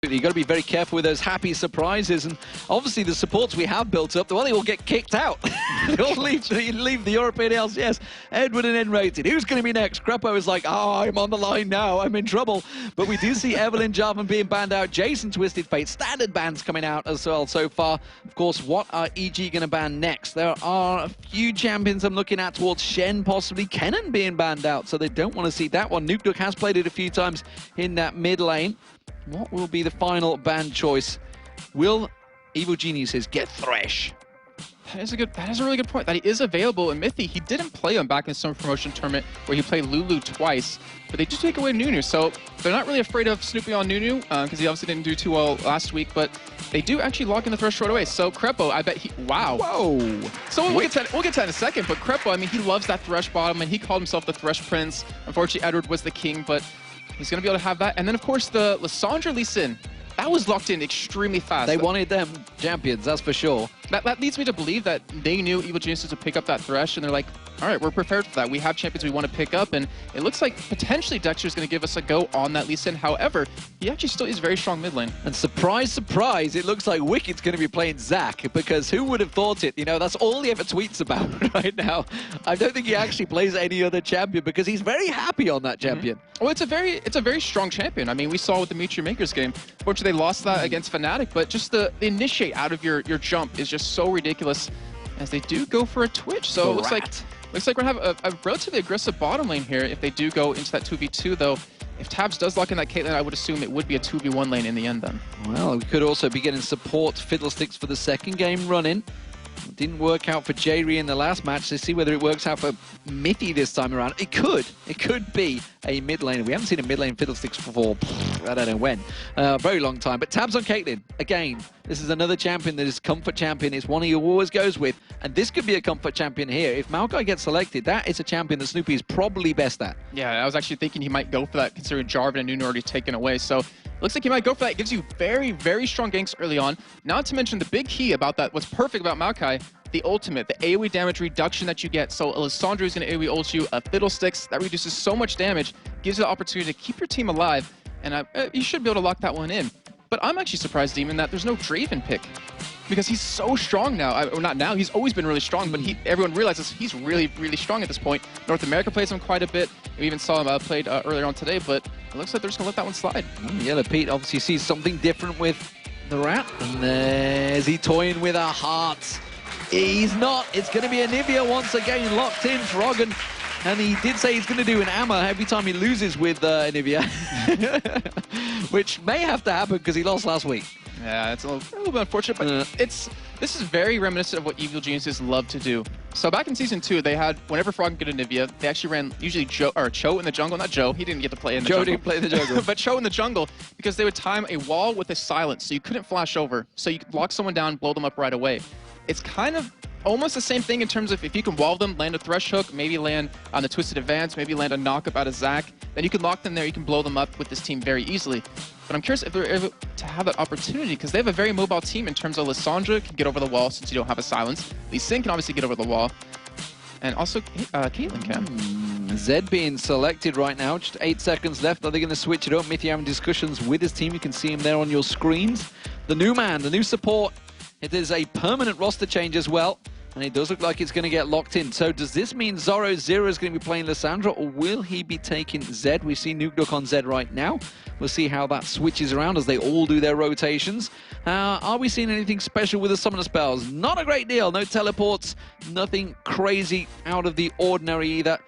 You've got to be very careful with those happy surprises, and obviously the supports we have built up, well, they all get kicked out. They all leave the European LCS. Edward and N-rated. Who's going to be next? Crepo is like, oh, I'm on the line now, I'm in trouble. But we do see Evelyn Jarvan being banned out, Jason Twisted Fate, standard bans coming out as well so far. Of course, what are EG going to ban next? There are a few champions I'm looking at towards Shen, possibly Kennen being banned out, so they don't want to see that one. NukeDuck has played it a few times in that mid lane. What will be the final ban choice? Will Evil Geniuses get Thresh? That is a really good point. That he is available in Mythy. He didn't play him back in Summer Promotion Tournament where he played Lulu twice, but they do take away Nunu. So they're not really afraid of snooping on Nunu because he obviously didn't do too well last week, but they do actually lock in the Thresh right away. So Crepo, I bet he, wow. Whoa. So we'll get to that in a second, but Crepo, I mean, he loves that Thresh bottom and he called himself the Thresh Prince. Unfortunately, Edward was the king, but he's going to be able to have that. And then, of course, the Lissandra Lee Sin. That was locked in extremely fast. They wanted them champions, that's for sure. That leads me to believe that they knew Evil Geniuses would pick up that Thresh, and they're like, all right, we're prepared for that. We have champions we want to pick up, and it looks like potentially Dexter's going to give us a go on that Lee Sin. However, he actually still is very strong mid lane. And surprise, surprise, it looks like Wicked's going to be playing Zac, because who would have thought it? You know, that's all he ever tweets about right now. I don't think he actually plays any other champion, because he's very happy on that champion. Well, it's a very strong champion. I mean, we saw with the Meteor Makers game. Fortunately, they lost that against Fnatic, but just the initiate out of your jump is just so ridiculous as they do go for a Twitch. So it looks like we're going to have a relatively aggressive bottom lane here if they do go into that 2v2, though. If Tabs does lock in that Caitlyn, I would assume it would be a 2v1 lane in the end then. Well, we could also be getting support Fiddlesticks for the second game running. Didn't work out for Jayri in the last match. Let's see whether it works out for Mithy this time around. It could be a mid lane. We haven't seen a mid lane Fiddlesticks for, I don't know when, a very long time. But Tabs on Caitlyn, again, this is another champion that is comfort champion. It's one he always goes with. And this could be a comfort champion here. If Maokai gets selected, that is a champion that Snoopy is probably best at. Yeah, I was actually thinking he might go for that considering Jarvan and Nunu already taken away. So looks like he might go for that. It gives you very, very strong ganks early on. Not to mention the big key about that, what's perfect about Maokai, the ultimate, the AoE damage reduction that you get. So Alessandro is going to AoE ult you, a Fiddlesticks, that reduces so much damage, gives you the opportunity to keep your team alive, and you should be able to lock that one in. But I'm actually surprised, Demon, that there's no Draven pick, because he's so strong now. Or not now, he's always been really strong, but everyone realizes he's really, really strong at this point. North America plays him quite a bit. We even saw him played earlier on today, but it looks like they're just going to let that one slide. Yellow Pete obviously sees something different with the rat, and there's he toying with our hearts. He's not. It's going to be Anivia once again locked in for Froggen. And he did say he's going to do an Amma every time he loses with Anivia. Which may have to happen because he lost last week. Yeah, it's a little bit unfortunate, but this is very reminiscent of what Evil Geniuses love to do. So back in Season 2, they had, whenever Froggen get Anivia, they actually ran usually Cho in the jungle. Not Joe, he didn't get to play in the jungle. Joe didn't play in the jungle. But Cho in the jungle, because they would time a wall with a silence, so you couldn't flash over. So you could lock someone down, blow them up right away. It's kind of almost the same thing in terms of if you can wall them, land a Thresh Hook, maybe land on the Twisted Advance, maybe land a knock-up out of Zac, then you can lock them there, you can blow them up with this team very easily. But I'm curious if they're able to have that opportunity, because they have a very mobile team in terms of Lissandra can get over the wall since you don't have a silence. Lee Sin can obviously get over the wall. And also Caitlyn can. Zed being selected right now, just 8 seconds left. Are they going to switch it up? Mithy having discussions with his team. You can see him there on your screens. The new man, the new support. It is a permanent roster change as well, and it does look like it's going to get locked in. So does this mean Zoro0 is going to be playing Lissandra, or will he be taking Zed? We see NukeDuck on Zed right now. We'll see how that switches around as they all do their rotations. Are we seeing anything special with the summoner spells? Not a great deal. No teleports, nothing crazy out of the ordinary either.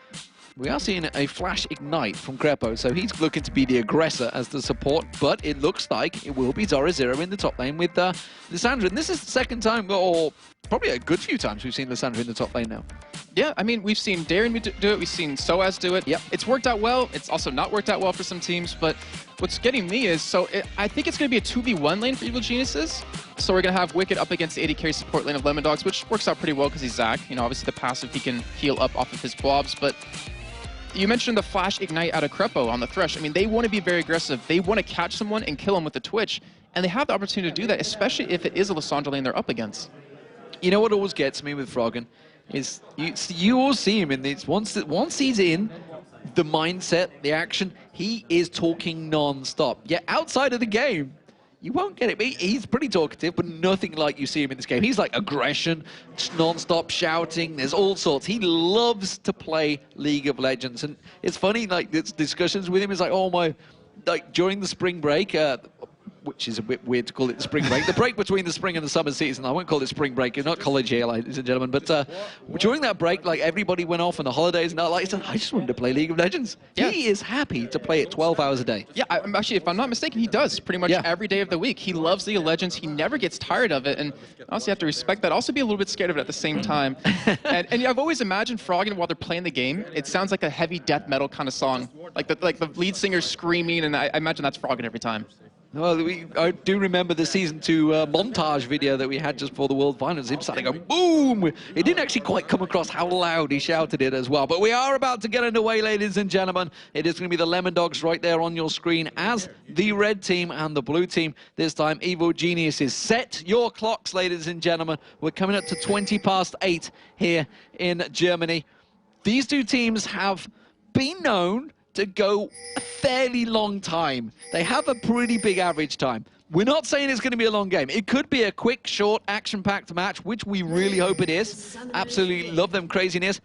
We are seeing a flash ignite from Crepo, so he's looking to be the aggressor as the support, but it looks like it will be Zoro0 in the top lane with Lissandra. And this is the second time, or probably a good few times, we've seen Lissandra in the top lane now. Yeah, I mean, we've seen Darren do it, we've seen Soaz do it. Yep. It's worked out well, it's also not worked out well for some teams, but what's getting me is, I think it's going to be a 2v1 lane for Evil Geniuses. So we're going to have Wicked up against the AD carry support lane of LemonDogs, which works out pretty well because he's Zac. You know, obviously the passive, he can heal up off of his blobs, but you mentioned the flash ignite out of Crepo on the Thresh. I mean, they want to be very aggressive. They want to catch someone and kill them with the Twitch, and they have the opportunity to do that, especially if it is a Lissandra lane they're up against. You know what always gets me with Froggen is you all see him in these. Once he's in the mindset, the action, he is talking non-stop. Yet outside of the game, you won't get it. He's pretty talkative, but nothing like you see him in this game. He's like aggression, non-stop shouting. There's all sorts. He loves to play League of Legends. And it's funny, like, it's discussions with him. It's like, oh, my, like, during the spring break, which is a bit weird to call it the spring break. The break between the spring and the summer season. I won't call it spring break. It's not college here, ladies and gentlemen. But during that break, like, everybody went off on the holidays and like, I just wanted to play League of Legends. Yeah. He is happy to play it 12 hours a day. Yeah, actually, if I'm not mistaken, he does pretty much every day of the week. He loves League of Legends. He never gets tired of it. And honestly, you have to respect that. Also be a little bit scared of it at the same time. and I've always imagined Froggen while they're playing the game. It sounds like a heavy death metal kind of song. Like the lead singer screaming, and I imagine that's Froggen every time. Well, I do remember the Season 2 montage video that we had just before the World Finals. Him starting going boom! It didn't actually quite come across how loud he shouted it as well. But we are about to get underway, ladies and gentlemen. It is going to be the LemonDogs right there on your screen as the red team and the blue team. This time, Evil Geniuses. Set your clocks, ladies and gentlemen. We're coming up to 8:20 here in Germany. These two teams have been known to go a fairly long time. They have a pretty big average time. We're not saying it's going to be a long game. It could be a quick, short, action-packed match, which we really hope it is. Absolutely love them craziness.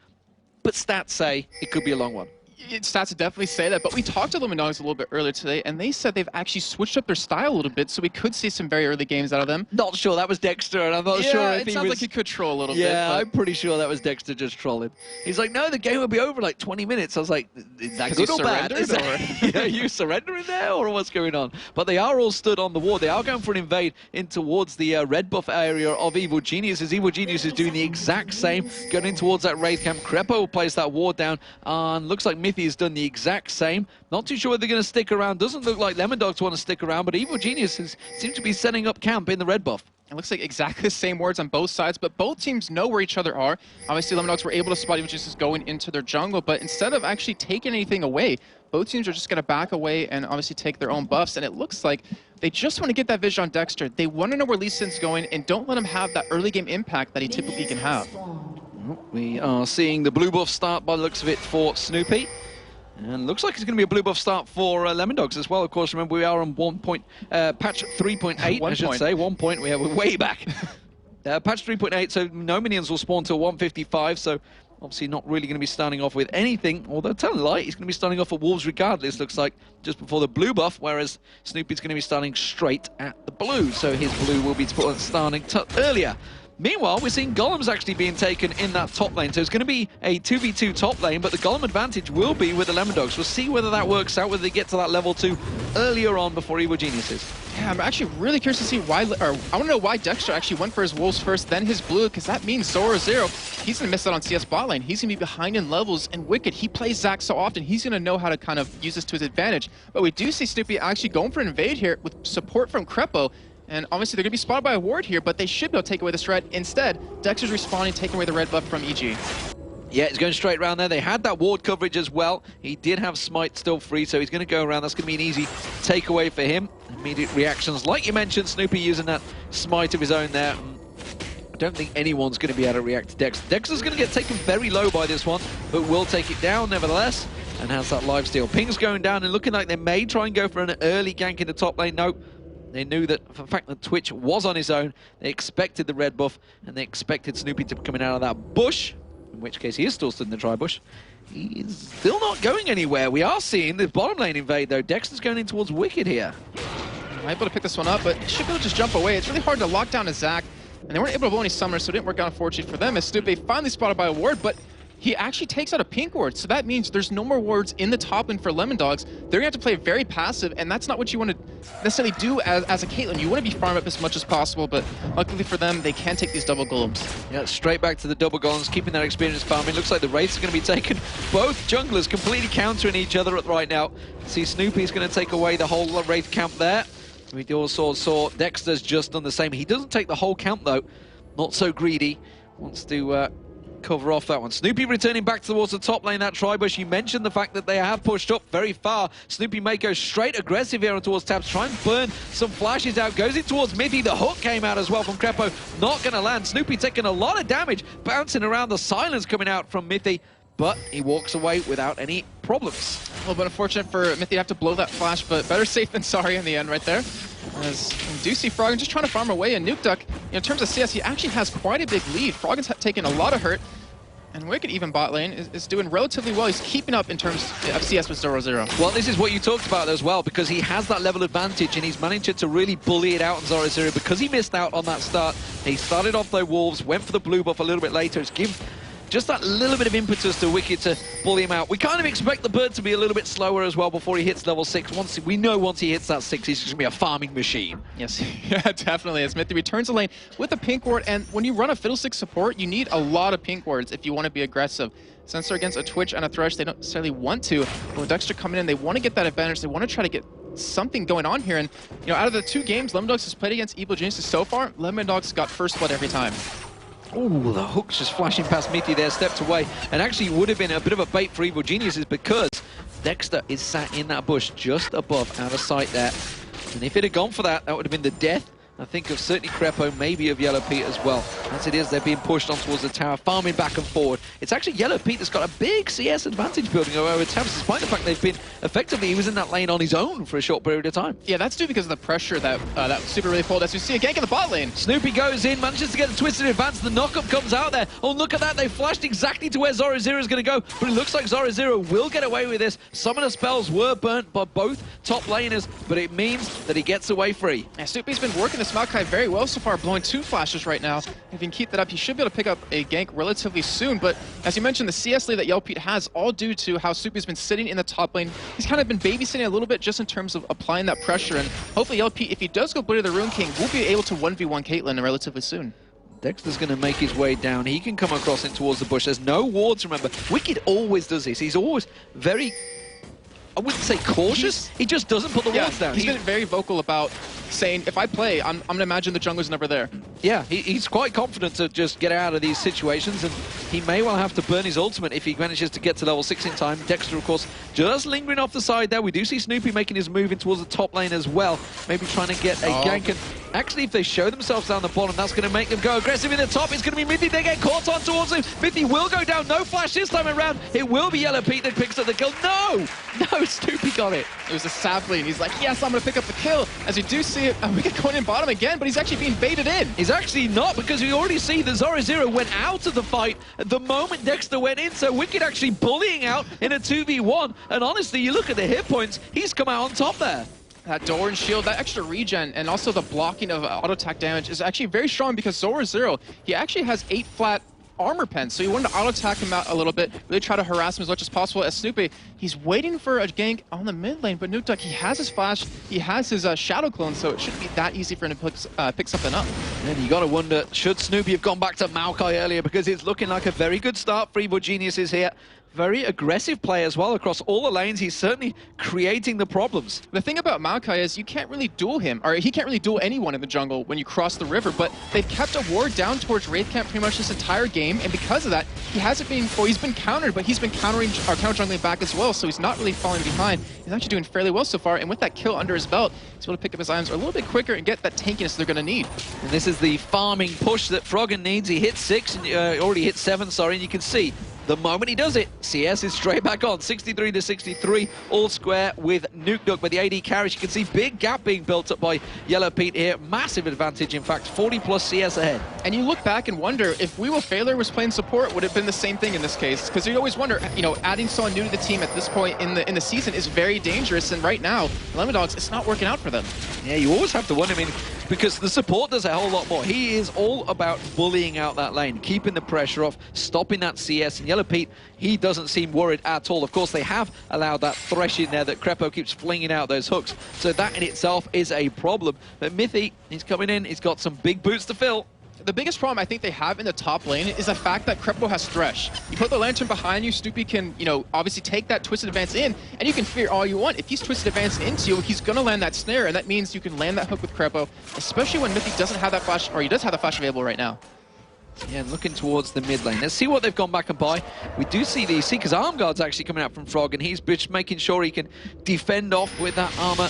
But stats say it could be a long one. Stats definitely say that, but we talked to LemonDogs a little bit earlier today, and they said they've actually switched up their style a little bit, so we could see some very early games out of them. Not sure. That was Dexter, and I'm not sure if he was... it sounds like he could troll a little bit. Yeah, I'm pretty sure that was Dexter just trolling. He's like, no, the game will be over in like 20 minutes. I was like, is that good or bad? Are you surrendering there, or what's going on? But they are all stood on the ward. They are going for an invade in towards the red buff area of Evil Geniuses. Evil Genius is doing the exact same, going in towards that Wraith camp. Crepo will place that ward down, and looks like Mithy has done the exact same. Not too sure whether they're going to stick around. Doesn't look like LemonDogs want to stick around, but Evil Geniuses seem to be setting up camp in the red buff. It looks like exactly the same wards on both sides, but both teams know where each other are. Obviously, LemonDogs were able to spot Evil Geniuses going into their jungle, but instead of actually taking anything away, both teams are just going to back away and obviously take their own buffs, and it looks like they just want to get that vision on Dexter. They want to know where Lee Sin's going, and don't let him have that early game impact that he typically can have. We are seeing the blue buff start by the looks of it for Snoopy. And looks like it's going to be a blue buff start for LemonDogs as well. Of course, remember, we are on patch 3.8, I should say. 1 point, we have way back. Patch 3.8, so no minions will spawn till 155, so obviously not really going to be starting off with anything. Although, telling light, he's going to be starting off at Wolves regardless, looks like, just before the blue buff, whereas Snoopy's going to be starting straight at the blue, so his blue will be starting earlier. Meanwhile, we're seeing Golems actually being taken in that top lane. So it's going to be a 2v2 top lane, but the Golem advantage will be with the LemonDogs. We'll see whether that works out, whether they get to that level 2 earlier on before Evil Geniuses. Yeah, I'm actually really curious to see why, or I want to know why Dexter actually went for his Wolves first, then his blue, because that means Zoro Zero, he's going to miss out on CS bot lane. He's going to be behind in levels, and Wicked, he plays Zac so often, he's going to know how to kind of use this to his advantage. But we do see Snoopy actually going for an invade here with support from Crepo. And obviously, they're going to be spotted by a ward here, but they should be able to take away this red. Instead, Dexter's respawning, taking away the red buff from EG. Yeah, he's going straight around there. They had that ward coverage as well. He did have Smite still free, so he's going to go around. That's going to be an easy takeaway for him. Immediate reactions. Like you mentioned, Snoopy using that Smite of his own there. I don't think anyone's going to be able to react to Dexter. Dexter's going to get taken very low by this one, but will take it down nevertheless. And has that lifesteal. Ping's going down and looking like they may try and go for an early gank in the top lane. Nope. They knew that, for the fact that Twitch was on his own, they expected the red buff, and they expected Snoopy to be coming out of that bush, in which case he is still stood in the tri-bush. He is still not going anywhere. We are seeing the bottom lane invade, though. Dexter's going in towards Wicked here. Might be able to pick this one up, but should be able to just jump away. It's really hard to lock down a Zac, and they weren't able to blow any summoners, so it didn't work out, unfortunately, for them, as Snoopy finally spotted by a ward, but he actually takes out a pink ward, so that means there's no more wards in the top lane for LemonDogs. They're going to have to play very passive, and that's not what you want to necessarily do as a Caitlyn. You want to be farm up as much as possible, but luckily for them, they can take these double golems. Yeah, straight back to the double golems, keeping that experience farming. Looks like the Wraiths are going to be taken. Both junglers completely countering each other right now. See, Snoopy's going to take away the whole Wraith camp there. We also saw Dexter's just done the same. He doesn't take the whole camp, though. Not so greedy. Wants to cover off that one. Snoopy returning back towards the top lane, that tri-bush. You mentioned the fact that they have pushed up very far. Snoopy may go straight aggressive here towards Tabs, try and burn some flashes out. Goes in towards Mithy. The hook came out as well from Crepo. Not going to land. Snoopy taking a lot of damage, bouncing around. The silence coming out from Mithy, but he walks away without any problems. A little bit unfortunate for Mithy to have to blow that flash, but better safe than sorry in the end right there. As we do see Froggen just trying to farm away, and NukeDuck, in terms of CS, he actually has quite a big lead. Froggen's taken a lot of hurt, and Wicked, even bot lane, is doing relatively well. He's keeping up in terms of CS with 0-0. Well, this is what you talked about as well, because he has that level advantage, and he's managed to really bully it out on 0-0 because he missed out on that start. He started off though Wolves, went for the blue buff a little bit later. It's give just that little bit of impetus to Wicked to bully him out. We kind of expect the bird to be a little bit slower as well before he hits level 6. Once he hits that 6, he's just going to be a farming machine. Yes, yeah, definitely. As Smithy returns the lane with a pink ward, and when you run a Fiddlestick support, you need a lot of pink wards if you want to be aggressive. Since they're against a Twitch and a Thresh, they don't necessarily want to. But with Dexter coming in, they want to get that advantage. They want to try to get something going on here. And, you know, out of the 2 games LemonDogs has played against Evil Geniuses so far, LemonDogs got first blood every time. Ooh, the hook's just flashing past Mithy there, stepped away, and actually would have been a bit of a bait for Evil Geniuses because Dexter is sat in that bush just above, out of sight there. And if it had gone for that, that would have been the death, I think, of certainly Crepo, maybe of Yellow Pete as well. As it is, they're being pushed on towards the tower, farming back and forward. It's actually Yellow Pete that's got a big CS advantage building over Towers, despite the fact they've been, effectively, he was in that lane on his own for a short period of time. Yeah, that's due because of the pressure that that Super really pulled. As we see a gank in the bot lane. Snoopy goes in, manages to get a twisted advance. The knockup comes out there. Oh, look at that. They flashed exactly to where 0-0 is going to go. But it looks like 0-0 will get away with this. Some of the spells were burnt by both top laners, but it means that he gets away free. Yeah, Snoopy's been working this Maokai very well so far, blowing 2 flashes right now. If he can keep that up, he should be able to pick up a gank relatively soon. But as you mentioned, the CS lead that Yellow Pete has, all due to how Snoopy's been sitting in the top lane. He's kind of been babysitting a little bit just in terms of applying that pressure. And hopefully Yellow Pete, if he does go Blade of the Rune King, will be able to 1v1 Caitlyn relatively soon. Dexter's going to make his way down. He can come across in towards the bush. There's no wards, remember. Wicked always does this. He's always very, I wouldn't say cautious. He just doesn't put the wards down. He's been very vocal about saying, if I play, I'm going to imagine the jungler's never there. Yeah, he's quite confident to just get out of these situations, and he may well have to burn his ultimate if he manages to get to level 6 in time. Dexter, of course, just lingering off the side there. We do see Snoopy making his move in towards the top lane as well. Maybe trying to get a gank. And actually, if they show themselves down the bottom, that's going to make them go aggressive in the top. It's going to be Mithy. They get caught on towards him. Mithy will go down. No flash this time around. It will be Yellow Pete that picks up the kill. No! No, Snoopy got it. It was a sapling. He's like, yes, I'm going to pick up the kill. As you do see it, we get going in bottom again, but he's actually being baited in. He's actually not, because we already see that 0-0 went out of the fight the moment Dexter went in, so Wicked actually bullying out in a 2v1. And honestly, you look at the hit points, he's come out on top there. That door and shield, that extra regen, and also the blocking of auto attack damage is actually very strong because 0-0, he actually has 8 flat armor pens, so you wanted to auto attack him out a little bit, really try to harass him as much as possible. As Snoopy, he's waiting for a gank on the mid lane, but NukeDuck, he has his flash, he has his shadow clone, so it shouldn't be that easy for him to pick something up. And you got to wonder, should Snoopy have gone back to Maokai earlier, because it's looking like a very good start for Evil Geniuses here. Very aggressive play as well across all the lanes. He's certainly creating the problems. The thing about Maokai is you can't really duel him, or he can't really duel anyone in the jungle when you cross the river, but they've kept a ward down towards Wraith Camp pretty much this entire game, and because of that, he hasn't been, well, he's been countered, but he's been counter jungling back as well, so he's not really falling behind. He's actually doing fairly well so far, and with that kill under his belt, he's able to pick up his items a little bit quicker and get that tankiness they're going to need. And this is the farming push that Froggen needs. He hit 6, and already hit 7, sorry, and you can see the moment he does it, CS is straight back on. 63 to 63, all square with NukeDuck. With the AD carries, you can see big gap being built up by Yellow Pete here. Massive advantage, in fact, 40 plus CS ahead. And you look back and wonder, if We Will Failure was playing support, would it have been the same thing in this case? Because you always wonder, you know, adding someone new to the team at this point in the season is very dangerous, and right now, LemonDogs, it's not working out for them. Yeah, you always have to wonder, I mean, because the support does a whole lot more. He is all about bullying out that lane, keeping the pressure off, stopping that CS, and Yellow Pete, he doesn't seem worried at all. Of course, they have allowed that thresh in there that Crepo keeps flinging out those hooks, so that in itself is a problem. But Mithy, he's coming in, he's got some big boots to fill. The biggest problem I think they have in the top lane is the fact that Crepo has Thresh. You put the Lantern behind you, Snoopy can, you know, obviously take that Twisted Advance in, and you can fear all you want. If he's Twisted Advance into you, he's going to land that snare, and that means you can land that hook with Crepo, especially when Mithy doesn't have that flash, or he does have the flash available right now. Yeah, looking towards the mid lane. Let's see what they've gone back and buy. We do see the Seeker's Arm Guard's actually coming out from Frog, and he's just making sure he can defend off with that armor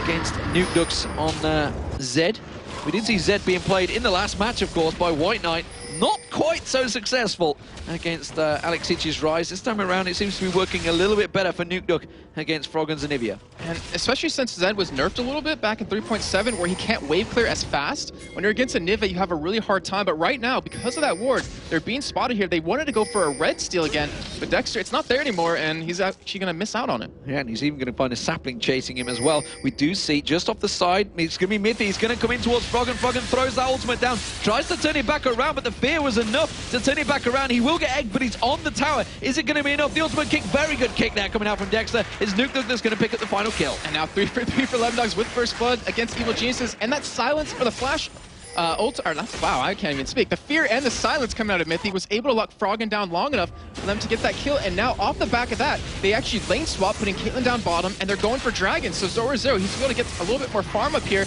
against NukeDucks on Zed. We did see Zed being played in the last match, of course, by White Knight. Not quite so successful against Alexich's Rise. This time around, it seems to be working a little bit better for NukeDuck against Froggen's Anivia. And especially since Zed was nerfed a little bit back in 3.7, where he can't wave clear as fast. When you're against Anivia, you have a really hard time. But right now, because of that ward, they're being spotted here. They wanted to go for a red steal again, but Dexter, it's not there anymore, and he's actually going to miss out on it. Yeah, and he's even going to find a sapling chasing him as well. We do see just off the side, it's going to be Mithy. He's going to come in towards Froggen. Froggen throws that ultimate down, tries to turn it back around, but the fear was enough to turn it back around. He will get egged, but he's on the tower. Is it going to be enough? The ultimate kick, very good kick there coming out from Dexter. It's NukeDuck that's going to pick up the final kill. And now 3 for 3 for LemonDogs with first blood against Evil Geniuses, and that silence for the flash. Wow, I can't even speak. The fear and the silence coming out of Mithy was able to lock Froggen down long enough for them to get that kill, and now off the back of that, they actually lane swap, putting Caitlyn down bottom, and they're going for Dragon. So Zoro0, he's going to get a little bit more farm up here,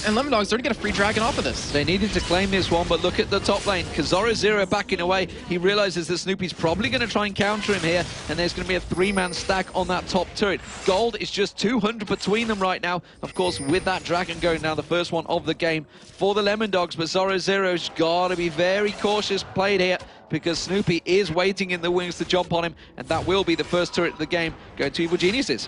and LemonDogs, they're going to get a free Dragon off of this. They needed to claim this one, but look at the top lane. Zoro0 backing away. He realizes that Snoopy's probably going to try and counter him here, and there's going to be a 3-man stack on that top turret. Gold is just 200 between them right now. Of course, with that Dragon going down, the first one of the game for the LemonDogs, but Zoro0's got to be very cautious played here, because Snoopy is waiting in the wings to jump on him, and that will be the first turret of the game going to Evil Geniuses.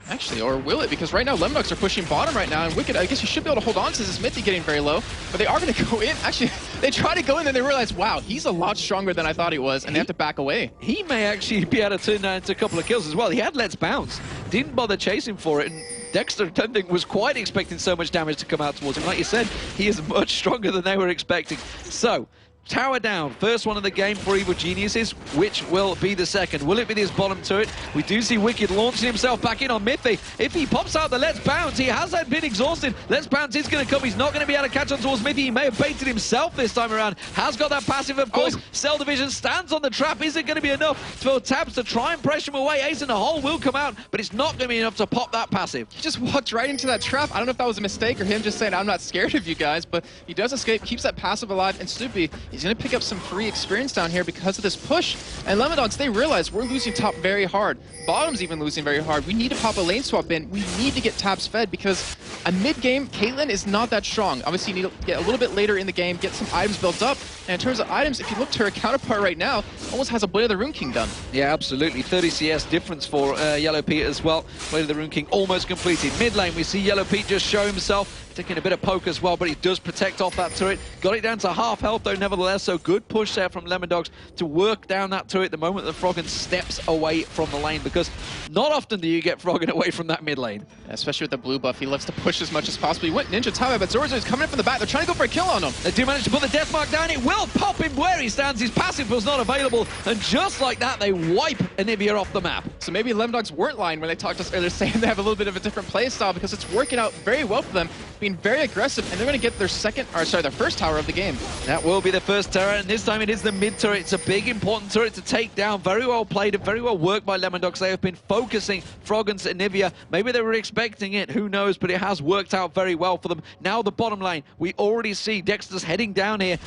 Actually, or will it? Because right now, LemonDogs are pushing bottom right now, and Wicked, I guess you should be able to hold on to this Mithy getting very low, but they are going to go in. Actually, they try to go in, and they realize, wow, he's a lot stronger than I thought he was, and they have to back away. He may actually be able to turn that into a couple of kills as well. He had Let's Bounce, didn't bother chasing for it, and Dexter, I don't think, was quite expecting so much damage to come out towards him. Like you said, he is much stronger than they were expecting. So, tower down, first one of the game for Evil Geniuses. Which will be the second? Will it be this bottom turret? We do see Wicked launching himself back in on Mithy. If he pops out the Let's Bounce, he hasn't been exhausted. Let's Bounce is going to come. He's not going to be able to catch on towards Mithy. He may have baited himself this time around. Has got that passive, of course. Cell Division stands on the trap. Is it going to be enough for Tabs to try and pressure him away? Ace in the hole will come out, but it's not going to be enough to pop that passive. He just walked right into that trap. I don't know if that was a mistake or him just saying, I'm not scared of you guys, but he does escape, keeps that passive alive, and Snoopy, he's going to pick up some free experience down here because of this push. And LemonDogs, they realize we're losing top very hard. Bottom's even losing very hard. We need to pop a lane swap in. We need to get Tabs fed, because a mid-game, Caitlyn is not that strong. Obviously, you need to get a little bit later in the game, get some items built up. And in terms of items, if you look to her counterpart right now, almost has a Blade of the Rune King done. Yeah, absolutely. 30 CS difference for Yellow Pete as well. Blade of the Rune King almost completed. Mid lane, we see Yellow Pete just show himself, taking a bit of poke as well, but he does protect off that turret. Got it down to half health though, nevertheless, so good push there from LemonDogs to work down that turret the moment that Froggen steps away from the lane, because not often do you get Froggen away from that mid lane. Yeah, especially with the blue buff, he loves to push as much as possible. He went Ninja Tower, but Zoro0 is coming in from the back. They're trying to go for a kill on him. They do manage to put the death mark down. It will pop him where he stands. His passive was not available, and just like that, they wipe Anivia off the map. So maybe LemonDogs weren't lying when they talked to us earlier, saying they have a little bit of a different play style, because it's working out very well for them, being very aggressive, and they're going to get their their first tower of the game. That will be the first turret, and this time it is the mid turret. It's a big, important turret to take down. Very well played and very well worked by LemonDogs. They have been focusing Froggen's Anivia. Maybe they were expecting it, who knows, but it has worked out very well for them. Now the bottom lane, we already see Dexter's heading down here.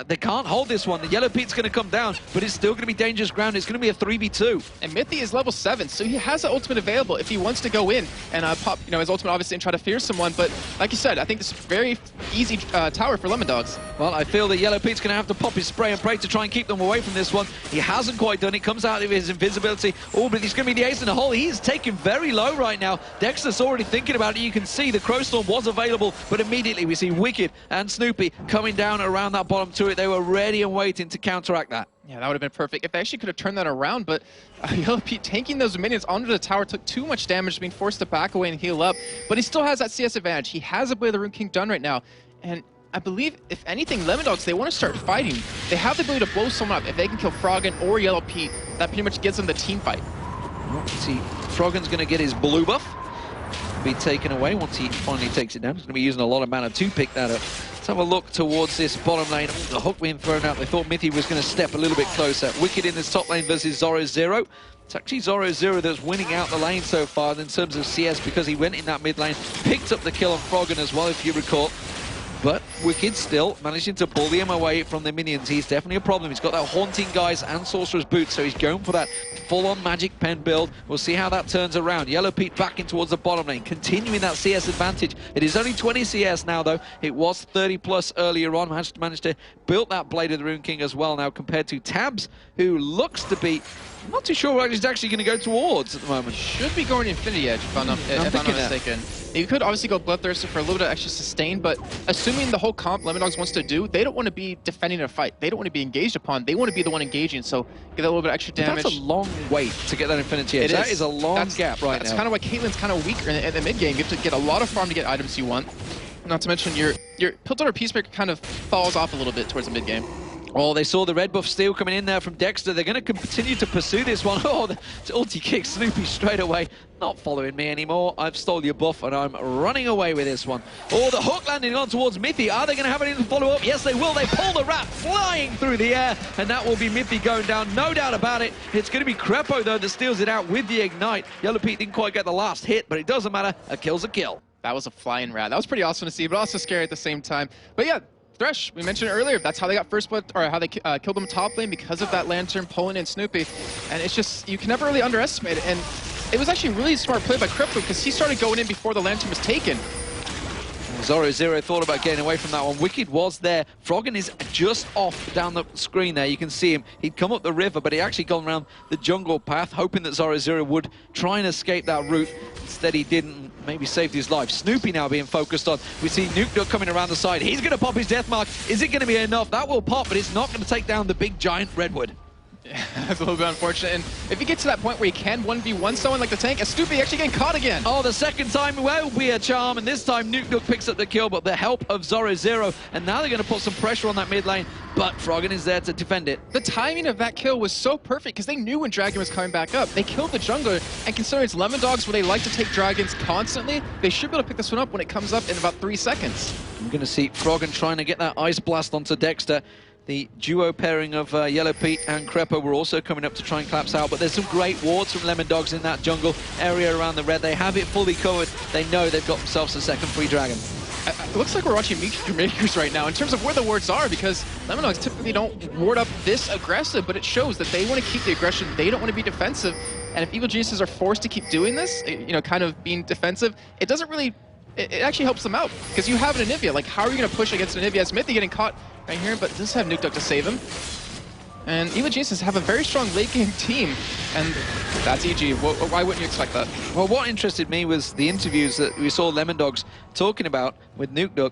They can't hold this one. The Yellow Pete's going to come down, but it's still going to be dangerous ground. It's going to be a 3v2. And Mithy is level 7, so he has the ultimate available if he wants to go in and pop, his ultimate obviously and try to fear someone. But like you said, I think this is a very easy tower for LemonDogs. Well, I feel that Yellow Pete's going to have to pop his spray and pray to try and keep them away from this one. He hasn't quite done it. Comes out of his invisibility. Oh, but he's going to be the ace in the hole. He's taken very low right now. Dexter's already thinking about it. You can see the Crow Storm was available, but immediately we see Wicked and Snoopy coming down around that bottom turret. They were ready and waiting to counteract that. Yeah, that would have been perfect. If they actually could have turned that around, but Yellow Pete tanking those minions onto the tower took too much damage, being forced to back away and heal up. But he still has that CS advantage. He has a Blade of the Rune King done right now. And I believe, if anything, LemonDogs, they want to start fighting. They have the ability to blow someone up. If they can kill Froggen or Yellow Pete, that pretty much gives them the team fight. Well, see, Froggen's going to get his blue buff. Be taken away once he finally takes it down. He's going to be using a lot of mana to pick that up. Let's have a look towards this bottom lane. Oh, the hook being thrown out. They thought Mithy was going to step a little bit closer. Wicked in this top lane versus Zoro0. It's actually Zoro0 that's winning out the lane so far in terms of CS, because he went in that mid lane, picked up the kill on Froggen as well, if you recall. But Wicked still managing to bully him away from the minions. He's definitely a problem. He's got that Haunting Guise and Sorcerer's Boots, so he's going for that full-on Magic Pen build. We'll see how that turns around. Yellow Pete back in towards the bottom lane, continuing that CS advantage. It is only 20 CS now, though. It was 30+ earlier on. Managed to build that Blade of the Rune King as well now, compared to Tabs, who looks to be... I'm not too sure what he's actually going to go towards at the moment. Should be going Infinity Edge, if I'm not mistaken. You could obviously go Bloodthirster for a little bit of extra sustain, but assuming the whole comp LemonDogs wants to do, they don't want to be defending a fight. They don't want to be engaged upon. They want to be the one engaging, so get a little bit of extra damage. But that's a long wait to get that Infinity Edge. That is a long gap right now. That's kind of why Caitlyn's kind of weaker in the mid game. You have to get a lot of farm to get items you want. Not to mention your Piltover Peacemaker kind of falls off a little bit towards the mid game. Oh, they saw the red buff steal coming in there from Dexter. They're going to continue to pursue this one. Oh, the ulti kick Snoopy straight away. Not following me anymore. I've stole your buff and I'm running away with this one. Oh, the hook landing on towards Mithy. Are they going to have anything to follow up? Yes, they will. They pull the rat flying through the air, and that will be Mithy going down. No doubt about it. It's going to be Crepo, though, that steals it out with the Ignite. Yellow Pete didn't quite get the last hit, but it doesn't matter. A kill's a kill. That was a flying rat. That was pretty awesome to see, but also scary at the same time. But yeah, Thresh, we mentioned it earlier, that's how they got first blood, or how they killed them top lane, because of that Lantern pulling in Snoopy. And it's just, you can never really underestimate it. And it was actually really smart play by Crypto, because he started going in before the Lantern was taken. Zoro thought about getting away from that one. Wicked was there. Froggen is just off down the screen there. You can see him. He'd come up the river, but he actually gone around the jungle path, hoping that Zoro would try and escape that route. Instead, he didn't. Maybe saved his life. Snoopy now being focused on. We see Nuke coming around the side. He's going to pop his death mark. Is it going to be enough? That will pop, but it's not going to take down the big giant Redwood. Yeah, that's a little bit unfortunate. And if you get to that point where you can 1v1 someone like the tank, and Snoopy actually getting caught again. Oh, the second time will be a charm, and this time Nuke picks up the kill, but the help of Zoro, and now they're going to put some pressure on that mid lane, but Froggen is there to defend it. The timing of that kill was so perfect, because they knew when Dragon was coming back up. They killed the jungler, and considering it's LemonDogs where they like to take Dragons constantly, they should be able to pick this one up when it comes up in about 3 seconds. I'm going to see Froggen trying to get that Ice Blast onto Dexter. The duo pairing of Yellow Pete and Crepo were also coming up to try and collapse out, but there's some great wards from LemonDogs in that jungle area around the red. They have it fully covered. They know they've got themselves a second free dragon. It looks like we're watching Meteor Makers right now in terms of where the wards are, because LemonDogs typically don't ward up this aggressive, but it shows that they want to keep the aggression. They don't want to be defensive, and if Evil Geniuses are forced to keep doing this, you know, kind of being defensive, it doesn't really... It actually helps them out, because you have an Anivia. Like, how are you going to push against an Anivia? Smithy getting caught right here, but does have Nuke to save him. And Evil Geniuses have a very strong late game team, and that's EG. Why wouldn't you expect that? Well, what interested me was the interviews that we saw LemonDogs talking about with Nuke,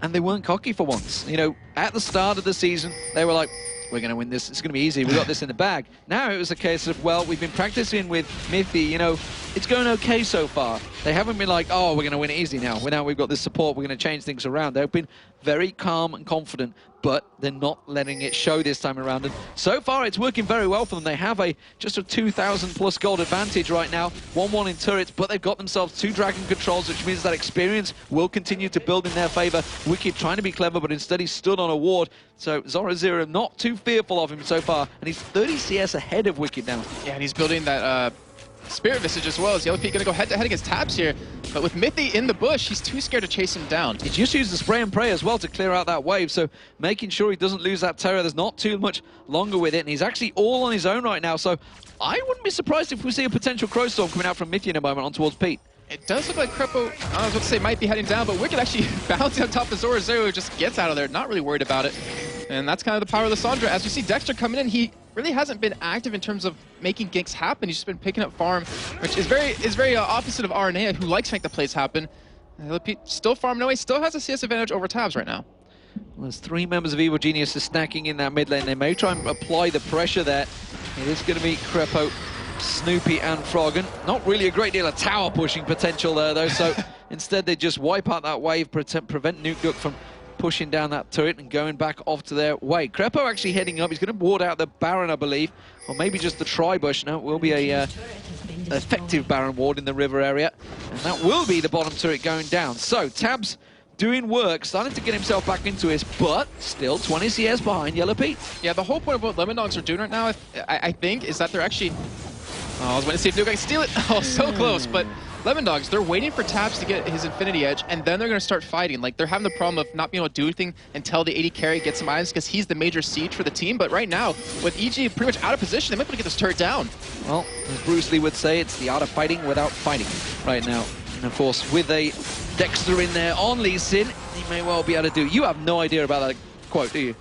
and they weren't cocky for once. You know, at the start of the season, they were like, we're going to win this. It's going to be easy. We got this in the bag. Now it was a case of, well, we've been practicing with Mithy. You know, it's going okay so far. They haven't been like, oh, we're going to win it easy now. Now we've got this support. We're going to change things around. They've been very calm and confident, but they're not letting it show this time around. And so far, it's working very well for them. They have just a 2,000+ gold advantage right now. 1-1 in turrets, but they've got themselves 2 dragon controls, which means that experience will continue to build in their favor. Wicked trying to be clever, but instead he stood on a ward. So Zoro not too fearful of him so far, and he's 30 CS ahead of Wicked now. Yeah, and he's building that Spirit Visage as well. As Yellow Pete going to go head-to-head against Tabs here, but with Mithy in the bush, he's too scared to chase him down. He just used the spray and pray as well to clear out that wave, so making sure he doesn't lose that Terror. There's not too much longer with it, and he's actually all on his own right now, so I wouldn't be surprised if we see a potential Crow Storm coming out from Mithy in a moment on towards Pete. It does look like Crepo, I was about to say, might be heading down, but Wicked actually bouncing on top of Zoro. Just gets out of there, not really worried about it. And that's kind of the power of the Sandra. As you see Dexter coming in, he really hasn't been active in terms of making ganks happen. He's just been picking up farm, which is very opposite of RNA, who likes to make the plays happen. Still farming away, still has a CS advantage over Tabs right now. Well, there's 3 members of Evil Geniuses snacking in that mid lane. They may try and apply the pressure there. It is going to be Crepo, Snoopy and Froggen. Not really a great deal of tower pushing potential there, though, so instead they just wipe out that wave, prevent Nuke from pushing down that turret and going back off to their way. Crepo actually heading up. He's going to ward out the Baron, I believe, or maybe just the Tri-Bush. No, it will be a effective Baron ward in the river area, and that will be the bottom turret going down. So Tabs doing work, starting to get himself back into this, but still 20 CS behind Yellow Pete. Yeah, the whole point of what LemonDogs are doing right now, I think, is that they're actually... Oh, I was waiting to see if Nuke can steal it. Oh, so close, but LemonDogs, they're waiting for Tabs to get his Infinity Edge, and then they're going to start fighting. Like, they're having the problem of not being able to do anything until the AD carry gets some items because he's the major siege for the team. But right now, with EG pretty much out of position, they might be able to get this turret down. Well, as Bruce Lee would say, it's the art of fighting without fighting right now. And of course, with a Dexter in there on Lee Sin, he may well be able to do. You have no idea about that quote, do you?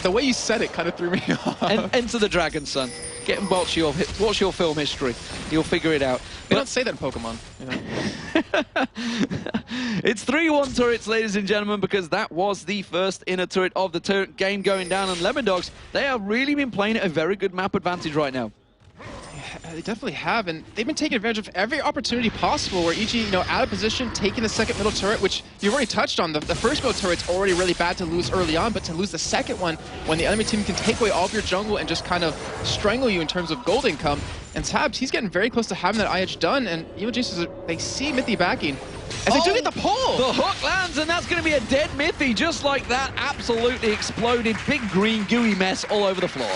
The way you said it kind of threw me off. Enter the dragon, son. Get and watch your film history. You'll figure it out. They don't say that in Pokemon. You know? It's 3-1 turrets, ladies and gentlemen, because that was the first inner turret of the game going down. And LemonDogs, they have really been playing at a very good map advantage right now. They definitely have, and they've been taking advantage of every opportunity possible where EG, you know, out of position, taking the second middle turret, which you've already touched on. The first middle turret's already really bad to lose early on, but to lose the second one when the enemy team can take away all of your jungle and just kind of strangle you in terms of gold income. And Tabs, he's getting very close to having that IH done, and EvilGenius, they see Mithy backing. As they do get the pull! The hook lands, and that's going to be a dead Mithy, just like that. Absolutely exploded. Big green gooey mess all over the floor.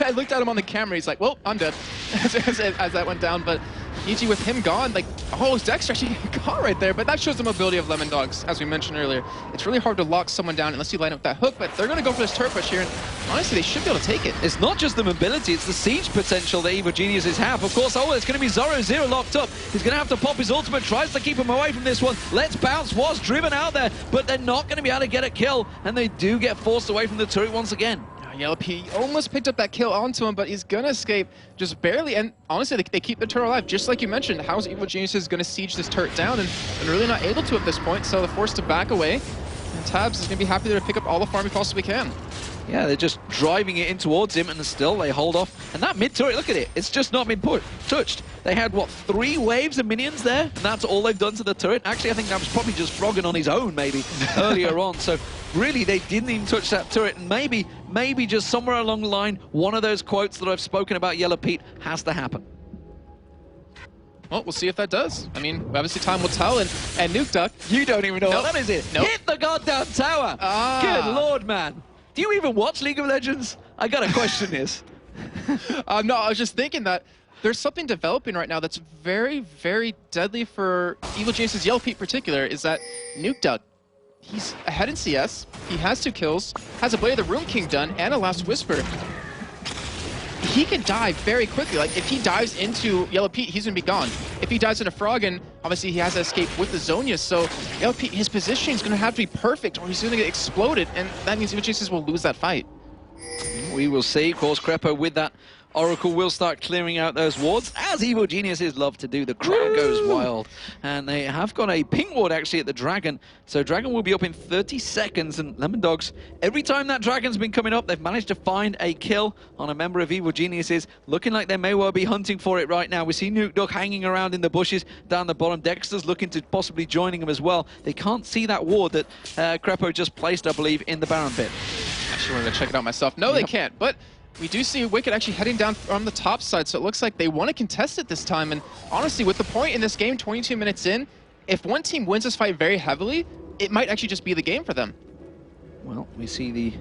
I looked at him on the camera, he's like, well, I'm dead, as that went down, but EG with him gone, like, oh, Dexter actually got right there, but that shows the mobility of LemonDogs, as we mentioned earlier. It's really hard to lock someone down unless you line up that hook, but they're going to go for this turret push here, and honestly, they should be able to take it. It's not just the mobility, it's the siege potential that EvilGeniuses have. Of course, it's going to be Zoro locked up. He's going to have to pop his ultimate, tries to keep him away from this one. Let's Bounce was driven out there, but they're not going to be able to get a kill, and they do get forced away from the turret once again. He almost picked up that kill onto him, but he's going to escape just barely. And honestly, they keep the turret alive. Just like you mentioned, how is EvilGenius going to siege this turret down? And they're really not able to at this point, so they're forced to back away. And Tabs is going to be happy there to pick up all the farm he possibly can. Yeah, they're just driving it in towards him, and still they hold off. And that mid-turret, look at it. It's just not been touched. They had, what, 3 waves of minions there? And that's all they've done to the turret. Actually, I think that was probably just Froggen on his own, maybe, earlier on. So, really, they didn't even touch that turret. And maybe just somewhere along the line, one of those quotes that I've spoken about Yellow Pete has to happen. Well, we'll see if that does. I mean, obviously time will tell. And Nuke Duck, you don't even know what that is it. Nope. Hit the goddamn tower. Good Lord, man. Do you even watch League of Legends? I got to question this. No, I was just thinking that there's something developing right now that's very, very deadly for EvilGenius' Yellow Pete in particular, is that Nuke Duck, he's ahead in CS, he has 2 kills, has a Blade of the Rune King done, and a Last Whisper. He can die very quickly. Like, if he dives into Yellow Pete, he's going to be gone. If he dives into Froggen, obviously he has to escape with the Zhonya, so Yellow Pete, his position is going to have to be perfect or he's going to get exploded, and that means EvilGenius will lose that fight. We will see. Of course, Crepo with that Oracle will start clearing out those wards, as EvilGeniuses love to do. The crowd goes wild. And they have got a ping ward, actually, at the Dragon. So Dragon will be up in 30 seconds. And LemonDogs, every time that Dragon's been coming up, they've managed to find a kill on a member of EvilGeniuses. Looking like they may well be hunting for it right now. We see Nuke Duck hanging around in the bushes down the bottom. Dexter's looking to possibly joining him as well. They can't see that ward that Crepo just placed, I believe, in the Baron pit. Actually, I'm going to check it out myself. No, they can't. But we do see Wicked actually heading down from the top side, so it looks like they want to contest it this time. And honestly, with the point in this game, 22 minutes in, if one team wins this fight very heavily, it might actually just be the game for them. Well, we see the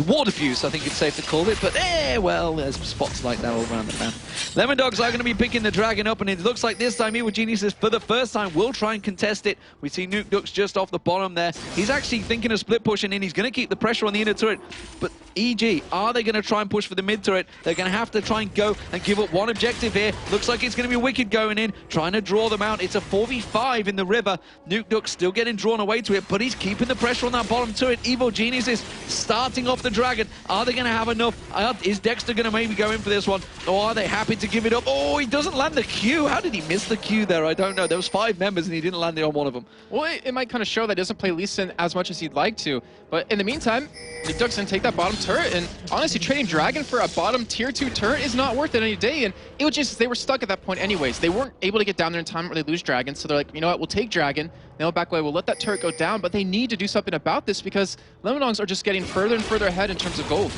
ward diffuse, I think it's safe to call it, but well, there's spots like that all around the map. LemonDogs are going to be picking the Dragon up, and it looks like this time EvilGeniuses, for the first time, will try and contest it. We see Nuke Duck's just off the bottom there. He's actually thinking of split pushing in. He's going to keep the pressure on the inner turret, but EG, are they going to try and push for the mid turret? They're going to have to try and go and give up one objective here. Looks like it's going to be Wicked going in, trying to draw them out. It's a 4v5 in the river. Nuke Duck still getting drawn away to it, but he's keeping the pressure on that bottom turret. EvilGeniuses starting off the Dragon. Are they going to have enough? Is Dexter going to maybe go in for this one? Or are they happy to give it up? Oh, he doesn't land the Q. How did he miss the Q there? I don't know. There was 5 members and he didn't land it on one of them. Well, it might kind of show that he doesn't play Lee Sin as much as he'd like to. But in the meantime, Nuke Duck's going to take that bottom turret. And honestly, trading Dragon for a bottom tier 2 turret is not worth it any day. And it was just, they were stuck at that point anyways. They weren't able to get down there in time or they lose Dragon. So they're like, you know what, we'll take Dragon. They'll back away, we'll let that turret go down, but they need to do something about this because LemonDogs are just getting further and further ahead in terms of gold.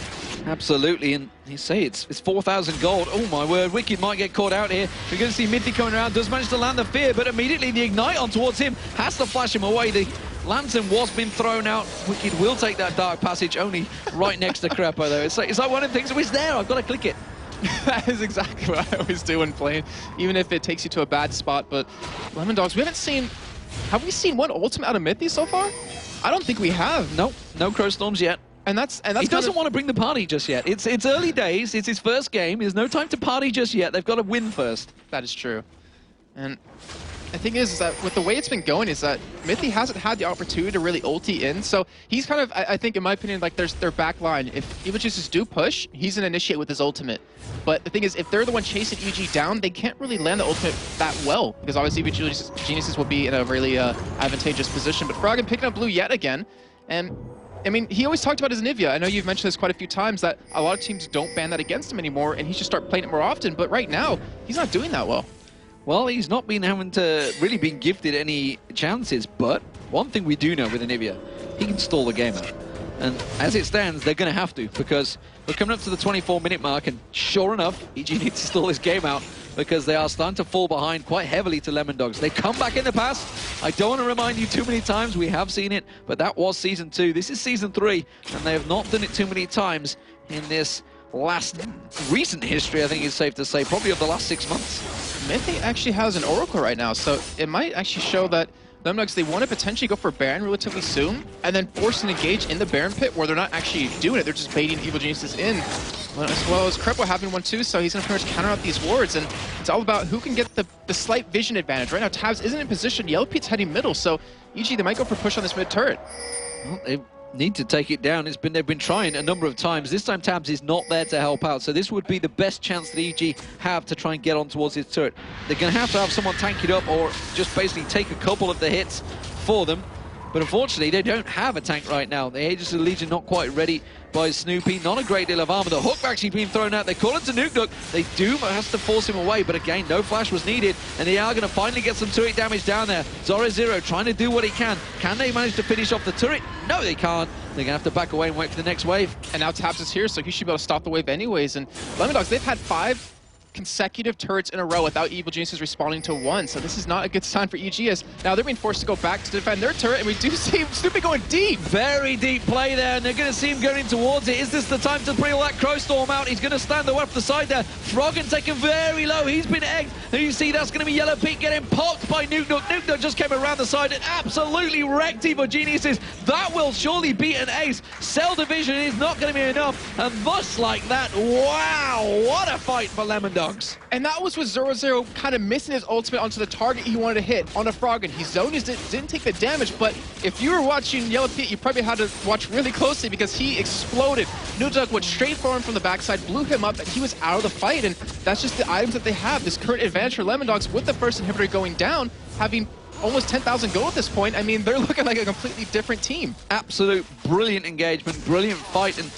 Absolutely, and you say it's 4,000 gold. Oh my word, Wicked might get caught out here. We're going to see Mithy coming around, does manage to land the Fear, but immediately the Ignite on towards him has to flash him away. The Lantern was being thrown out. Wicked will take that Dark Passage, only right next to Crepo though. It's like one of the things that was there, I've got to click it. That is exactly what I always do when playing, even if it takes you to a bad spot. But LemonDogs, have we seen one ultimate out of Mithy so far? I don't think we have. Nope, no Crow Storms yet. And that's he doesn't want to bring the party just yet. It's early days. It's his first game. There's no time to party just yet. They've got to win first. That is true. And the thing is that with the way it's been going is that Mithy hasn't had the opportunity to really ulti in. So he's kind of, I think in my opinion, like there's their back line. If Evil Geniuses do push, he's going to initiate with his ultimate. But the thing is, if they're the one chasing EG down, they can't really land the ultimate that well. Because obviously Evil Geniuses will be in a really advantageous position. But Froggen picking up blue yet again. And I mean, he always talked about his Nivea. I know you've mentioned this quite a few times that a lot of teams don't ban that against him anymore. And he should start playing it more often. But right now, he's not doing that well. Well, he's not been having to really been gifted any chances, but one thing we do know with Anivia, he can stall the game out. And as it stands, they're going to have to, because we're coming up to the 24-minute mark, and sure enough, EG needs to stall this game out because they are starting to fall behind quite heavily to LemonDogs. They come back in the past. I don't want to remind you too many times, we have seen it, but that was Season 2. This is Season 3, and they have not done it too many times in this recent history, I think it's safe to say, probably of the last 6 months. Mithy actually has an Oracle right now, so it might actually show that LemonDogs, they want to potentially go for Baron relatively soon, and then force an engage in the Baron pit where they're not actually doing it, they're just baiting Evil Geniuses in. As well as Crepo having one too, so he's going to pretty much counter out these wards, and it's all about who can get the slight vision advantage. Right now, Tabs isn't in position, Yellow Pete's heading middle, so EG, they might go for push on this mid turret. Well, they need to take it down. They've been trying a number of times. This time Tabs is not there to help out, so this would be the best chance that EG have to try and get on towards his turret. They're going to have someone tank it up or just basically take a couple of the hits for them. But unfortunately, they don't have a tank right now. The Aegis of the Legion not quite ready by Snoopy. Not a great deal of armor. The hook actually being thrown out. They call it to Nuke. They do, but has to force him away. But again, no flash was needed. And they are going to finally get some turret damage down there. Zora Zero trying to do what he can. Can they manage to finish off the turret? No, they can't. They're going to have to back away and wait for the next wave. And now Tabs is here, so he should be able to stop the wave anyways. And LemonDogs, they've had 5 consecutive turrets in a row without Evil Geniuses responding to one, so this is not a good sign for EG, as now they're being forced to go back to defend their turret, and we do see Snoopy going deep. Very deep play there, and they're going to see him going towards it. Is this the time to bring all that Crow Storm out? He's going to stand off the side there. Froggen taken very low. He's been egged, and you see that's going to be Yellow Pete getting popped by Nuke. Nuke just came around the side and absolutely wrecked Evil Geniuses. That will surely beat an ace. Cell division is not going to be enough, and thus like that, wow, what a fight for LemonDogs. And that was with Zero kind of missing his ultimate onto the target he wanted to hit on a Froggen. He zoned, didn't take the damage, but if you were watching Yellow Pete, you probably had to watch really closely because he exploded. Nuke went straight for him from the backside, blew him up, and he was out of the fight. And that's just the items that they have. This current advantage for LemonDogs with the first inhibitor going down, having almost 10,000 gold at this point. I mean, they're looking like a completely different team. Absolute brilliant engagement, brilliant fight. And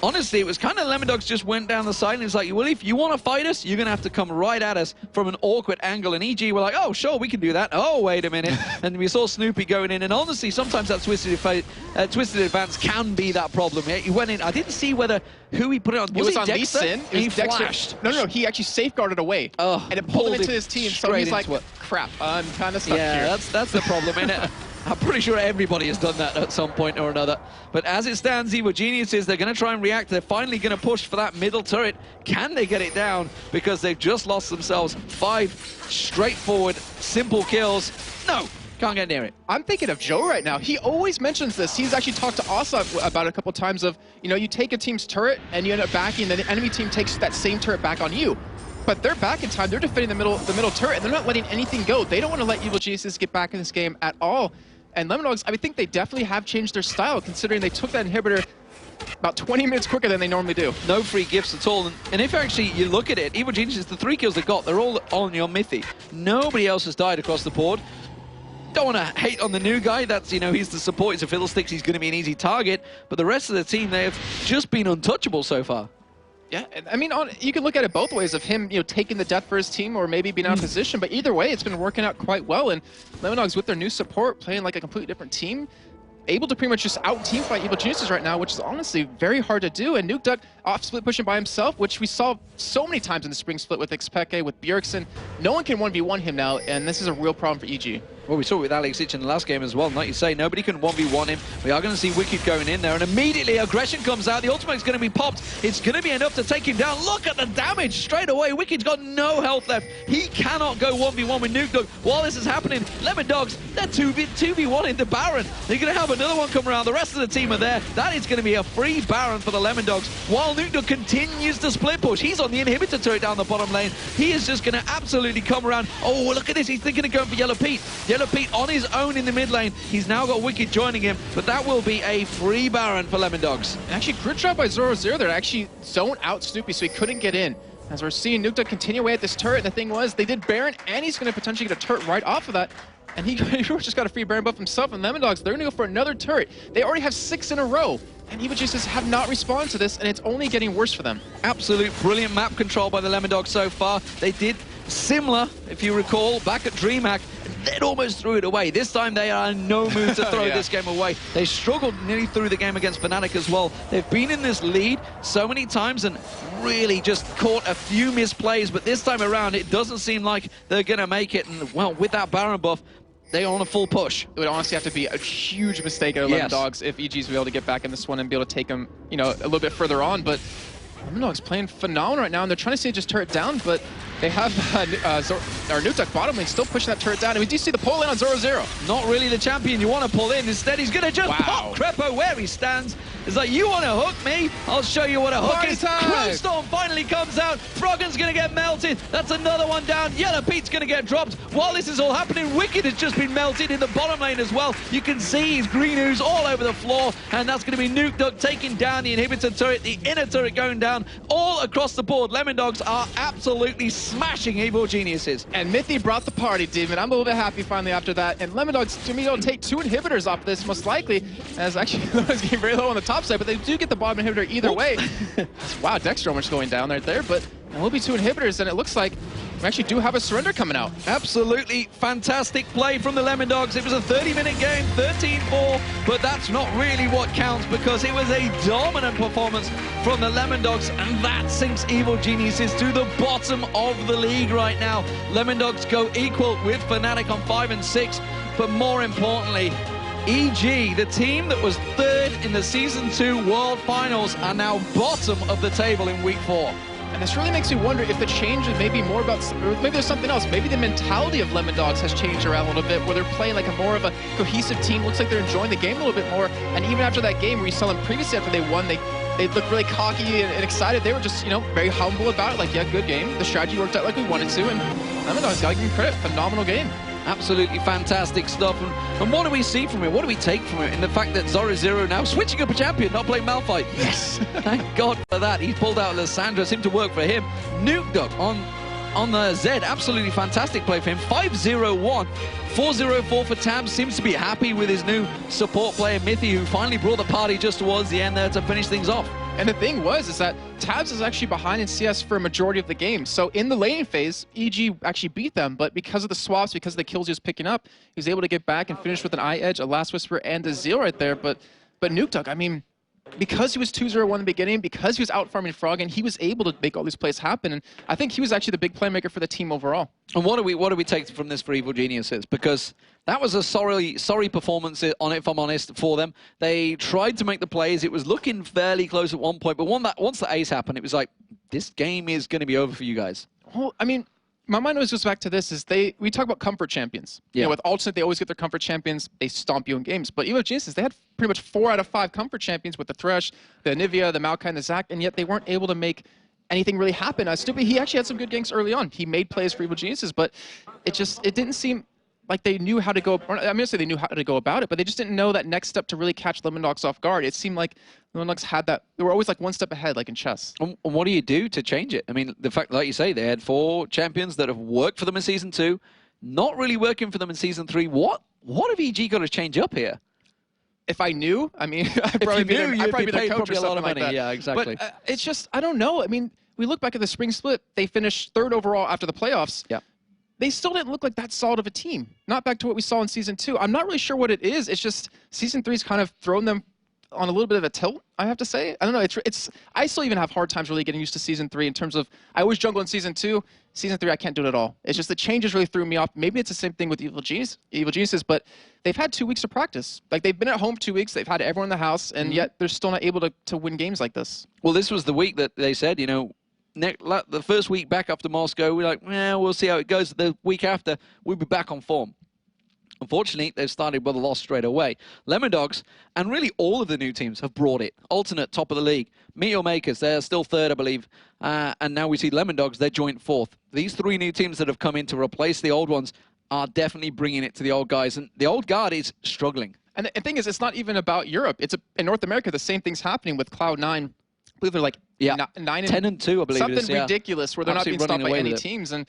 honestly, it was kind of LemonDogs just went down the side and it's like, well, if you want to fight us, you're going to have to come right at us from an awkward angle. And EG were like, oh, sure, we can do that. Oh, wait a minute. And we saw Snoopy going in. And honestly, sometimes that twisted advance can be that problem. He went in. I didn't see who he put it on. Was it on Lee Sin? He flashed. No, he actually safeguarded away. Oh, and it pulled him into his team. So he's like, crap, I'm kind of stuck here. Yeah, that's the problem, isn't it? I'm pretty sure everybody has done that at some point or another. But as it stands, Evil Geniuses, they're going to try and react. They're finally going to push for that middle turret. Can they get it down? Because they've just lost themselves 5 straightforward, simple kills. No, can't get near it. I'm thinking of Joe right now. He always mentions this. He's actually talked to Asa about it a couple times of, you know, you take a team's turret and you end up backing, then the enemy team takes that same turret back on you. But they're back in time. They're defending the middle turret, and they're not letting anything go. They don't want to let Evil Geniuses get back in this game at all. And LemonDogs, I think they definitely have changed their style, considering they took that inhibitor about 20 minutes quicker than they normally do. No free gifts at all. And if actually you look at it, Evil Geniuses, the 3 kills they got, they're all on your Mithy. Nobody else has died across the board. Don't want to hate on the new guy. That's, you know, he's the support. He's a fiddlesticks. He's going to be an easy target. But the rest of the team, they have just been untouchable so far. Yeah, I mean, you can look at it both ways of him, you know, taking the death for his team or maybe being out of position. But either way, it's been working out quite well. And LemonDogs, with their new support, playing like a completely different team, able to pretty much just out-team fight Evil Geniuses right now, which is honestly very hard to do. And Nuke off split pushing by himself, which we saw so many times in the spring split with Xpeke, with Bjergsen. No one can 1v1 him now, and this is a real problem for EG. Well, we saw it with Alex Ich in the last game as well. Like you say, nobody can 1v1 him. We are going to see Wicked going in there, and immediately aggression comes out. The ultimate's going to be popped. It's going to be enough to take him down. Look at the damage straight away. Wicked's got no health left. He cannot go 1v1 with NukeDog. While this is happening, LemonDogs, they're 2v1 in the Baron. They're going to have another one come around. The rest of the team are there. That is going to be a free Baron for the LemonDogs. While NukeDog continues to split push. He's on the inhibitor turret down the bottom lane. He is just going to absolutely come around. Oh, look at this. He's thinking of going for Yellow Pete. Yellow Pete on his own in the mid lane. He's now got Wicked joining him, but that will be a free Baron for LemonDogs. And actually, crit shot by 0-0 there actually zoned out Snoopy, so he couldn't get in. As we're seeing NukeDog continue away at this turret, the thing was, they did Baron, and he's going to potentially get a turret right off of that. And he just got a free Baron buff himself, and LemonDogs, they're going to go for another turret. They already have 6 in a row, and EvoGeniuses have not responded to this, and it's only getting worse for them. Absolute brilliant map control by the LemonDogs so far. They did similar, if you recall, back at DreamHack, they'd almost threw it away. This time they are in no mood to throw this game away. They struggled nearly through the game against Fnatic as well. They've been in this lead so many times and really just caught a few misplays, but this time around it doesn't seem like they're going to make it. And well, with that Baron buff, they are on a full push. It would honestly have to be a huge mistake at LemonDogs if EG's will be able to get back in this one and be able to take them, you know, a little bit further on. But LemonDogs playing phenomenal right now, and they're trying to see just turret down, but they have NukeDog bottom lane still pushing that turret down, and we do see the pull in on 0-0. Not really the champion you want to pull in. Instead, he's going to just pop Crepo where he stands. It's like, you want to hook me? I'll show you what a hook is. Crowstorm finally comes out. Froggen's going to get melted. That's another one down. Yellow Pete's going to get dropped. While this is all happening, Wicked has just been melted in the bottom lane as well. You can see his green ooze all over the floor, and that's going to be NukeDog taking down the inhibitor turret, the inner turret going down, all across the board. LemonDogs are absolutely smashing EvoGeniuses. And Mythy brought the party, Demon. I'm a little bit happy finally after that. And LemonDogs, to me, don't take 2 inhibitors off this, most likely, as actually LemonDogs getting very low on the top side, but they do get the bottom inhibitor either way. Wow, Dexter almost going down right there, but there will be 2 inhibitors, and it looks like we actually do have a surrender coming out. Absolutely fantastic play from the LemonDogs. It was a 30-minute game, 13-4, but that's not really what counts because it was a dominant performance from the LemonDogs, and that sinks EvoGeniuses to the bottom of the league right now. LemonDogs go equal with Fnatic on 5 and 6, but more importantly, EG, the team that was 3rd in the Season 2 World Finals, are now bottom of the table in Week 4. And this really makes me wonder if the change is maybe more about, or maybe there's something else. Maybe the mentality of LemonDogs has changed around a little bit, where they're playing like a more of a cohesive team. Looks like they're enjoying the game a little bit more. And even after that game where you saw them previously after they won, they looked really cocky and excited. They were just, you know, very humble about it. Like, yeah, good game. The strategy worked out like we wanted to. And LemonDogs, gotta give them credit. Phenomenal game. Absolutely fantastic stuff. And what do we see from it? What do we take from it? In the fact that 0-0 now switching up a champion, not playing Malphite. Yes! Thank God for that. He pulled out Lissandra, seemed to work for him. NukeDog on the Z, absolutely fantastic play for him. 5-0-1. 4-0-4 for Tabs, seems to be happy with his new support player Mythy, who finally brought the party just towards the end there to finish things off. And the thing is that Tabs is actually behind in CS for a majority of the game. So in the laning phase, EG actually beat them, but because of the swaps, because of the kills he was picking up, he was able to get back and finish with an Eye Edge, a Last Whisper, and a Zeal right there. But NukeDog, I mean, because he was 2-0-1 in the beginning, because he was out farming Frog, and he was able to make all these plays happen. And I think he was actually the big playmaker for the team overall. And what do we take from this for EvoGeniuses? Because that was a sorry performance, if I'm honest, for them. They tried to make the plays. It was looking fairly close at one point, but once the ace happened, it was like, this game is going to be over for you guys. Well, I mean, my mind always goes back to this, is we talk about comfort champions. Yeah. You know, with Alternate, they always get their comfort champions. They stomp you in games. But EvoGeniuses, they had pretty much 4 out of 5 comfort champions with the Thresh, the Anivia, the Maokai, and the Zac, and yet they weren't able to make anything really happen. Stupid, he actually had some good ganks early on. He made plays for EvoGeniuses, but it didn't seem like they knew how to go, I'm going to say they knew how to go about it, but they just didn't know that next step to really catch LemonDogs off guard. It seemed like LemonDogs had that, they were always like one step ahead, like in chess. And what do you do to change it? I mean, the fact, like you say, they had 4 champions that have worked for them in Season 2, not really working for them in Season 3. What have EG got to change up here? If I knew, I mean, I'd probably be their coach or something like that. Yeah, exactly. But it's just, I don't know. I mean, we look back at the spring split, they finished 3rd overall after the playoffs. Yeah. They still didn't look like that solid of a team. Not back to what we saw in Season 2. I'm not really sure what it is. It's just Season 3's kind of thrown them on a little bit of a tilt, I have to say. I don't know. I still even have hard times really getting used to Season 3 in terms of, I always jungle in Season 2. Season 3, I can't do it at all. It's just the changes really threw me off. Maybe it's the same thing with Evil Geniuses, but they've had 2 weeks of practice. Like, they've been at home 2 weeks. They've had everyone in the house, and yet they're still not able to win games like this. Well, this was the week that they said, you know, the first week back after Moscow, we're like, well, we'll see how it goes. The week after, we'll be back on form. Unfortunately, they've started with a loss straight away. LemonDogs, and really all of the new teams have brought it. Alternate, top of the league. Meteor Makers, they're still third, I believe. And now we see LemonDogs, they're joint fourth. These 3 new teams that have come in to replace the old ones are definitely bringing it to the old guys. And the old guard is struggling. And the thing is, it's not even about Europe. In North America, the same thing's happening with Cloud9. I believe they're like 10 and 2, I believe something it is, ridiculous where they're not being stopped by any teams. And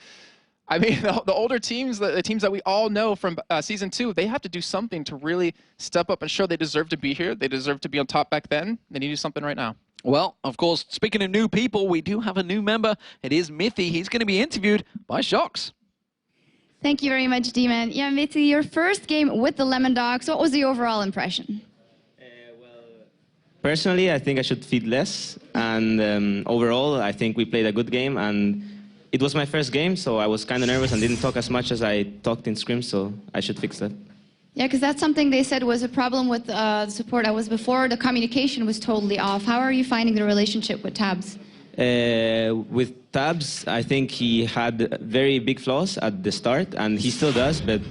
I mean, the older teams, the teams that we all know from Season 2, they have to do something to really step up and show they deserve to be here. They deserve to be on top back then. They need to do something right now. Well, of course, speaking of new people, we do have a new member. It is Mithy. He's going to be interviewed by Shox. Thank you very much, D-Man. Yeah, Mithy, your first game with the LemonDogs, what was the overall impression? Personally, I think I should feed less. And overall, I think we played a good game. And it was my first game, so I was kind of nervous and didn't talk as much as I talked in scrims, so I should fix that. Yeah, because that's something they said was a problem with the support I was before. The communication was totally off. How are you finding the relationship with Tabs? With Tabs, I think he had very big flaws at the start, and he still does, but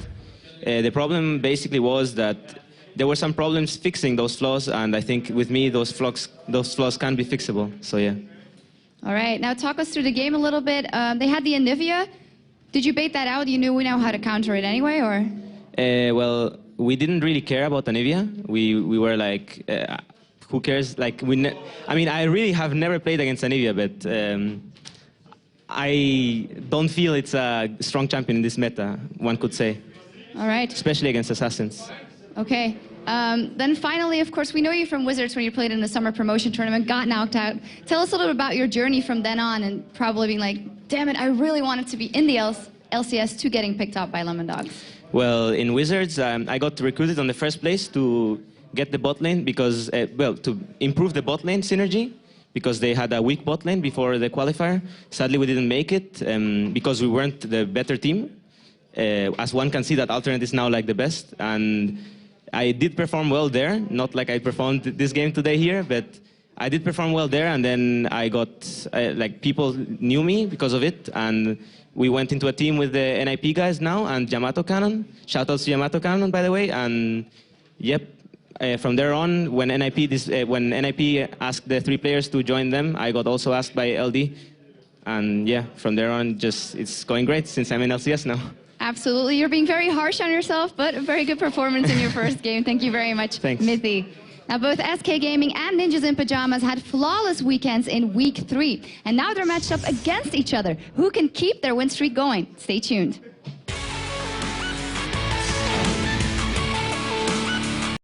the problem basically was that there were some problems fixing those flaws, and I think with me, those flaws can be fixable, so yeah. All right, now talk us through the game a little bit. They had the Anivia. Did you bait that out? You knew we know how to counter it anyway, or? Well, we didn't really care about Anivia. We were like, who cares? Like, I mean, I really have never played against Anivia, but I don't feel it's a strong champion in this meta, one could say. All right. Especially against Assassins. Okay. Then finally, of course, we know you from Wizards when you played in the summer promotion tournament, got knocked out. Tell us a little bit about your journey from then on and probably being like, damn it, I really wanted to be in the LCS to getting picked up by LemonDogs. Well, in Wizards, I got recruited on the first place to get the bot lane because, well, to improve the bot lane synergy because they had a weak bot lane before the qualifier. Sadly, we didn't make it because we weren't the better team. As one can see, that alternate is now like the best. And I did perform well there, not like I performed this game today here, but I did perform well there, and then I got, like, people knew me because of it, and we went into a team with the NIP guys now, and Yamato Cannon. Shoutouts to Yamato Cannon, by the way, and yep, from there on, when NIP asked the 3 players to join them, I got also asked by LD, and yeah, from there on, just, it's going great since I'm in LCS now. Absolutely. You're being very harsh on yourself, but a very good performance in your first game. Thank you very much, Thanks. Mithy. Now, both SK Gaming and Ninjas in Pajamas had flawless weekends in Week 3, and now they're matched up against each other. Who can keep their win streak going? Stay tuned.